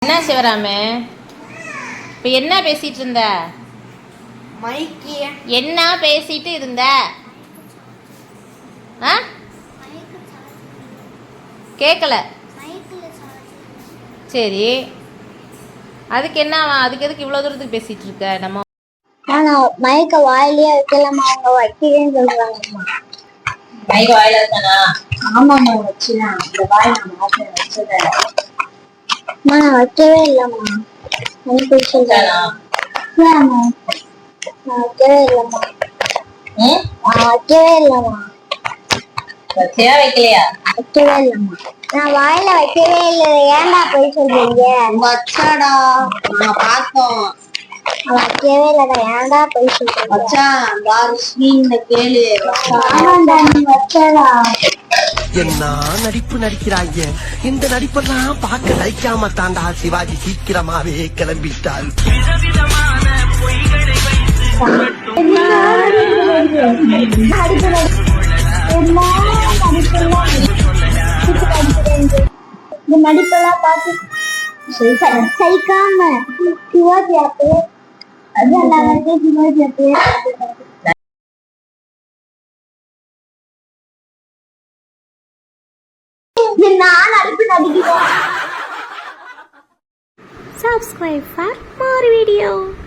என்ன சிவராமு, இப்போ என்ன பேசிட்டு இருந்த? என்ன பேசிட்டு இருந்த? கேட்கல. சரி, அதுக்கு என்னவா? அதுக்கு எதுக்கு இவ்வளோ தூரத்துக்கு பேசிட்டு இருக்க? நம்ம மயக்க வாயிலே வைக்கலாமா? அவங்க வைக்கிறேன்னு சொல்றாங்கம்மா. மயக்க வாயில இருக்கானா? ஆமாம்மா, வச்சுதான். இந்த வாய் நான் மாற்ற வச்சதேன். நான் வைக்கவே இல்லைம்மா. எனக்கு சொல்றேன். நான் வைக்கவே இல்லைம்மா. நான் வைக்கவே இல்லைம்மா. வச்சையா வைக்கலையா? வைக்கவே இல்லைம்மா. நான் வாயில வைக்கவே இல்லை. ஏன்டா போய் சொல்றீங்க? வச்சாடா, நாங்க பார்த்தோம். வைக்கவே இல்லடா, ஏன்டா போய் சொல்றீங்க? வச்சான், யாரு ஸ்ரீன்னு கேளு. ஆமாண்டா, நீ வச்சடா. என்ன நடிப்பு நடிக்கிறாங்க. இந்த நடிப்பெல்லாம் பார்க்க நடிக்காம தாண்டா சிவாஜி சீக்கிரமாவே கிளம்பிட்டாள். இந்த நடிப்பெல்லாம் பார்த்து சைக்காம சிவாஜி அப்பயே அதான் சிவாஜி அப்பயே நான் நடிப்பு நடிக்கிறேன். Subscribe for more videos.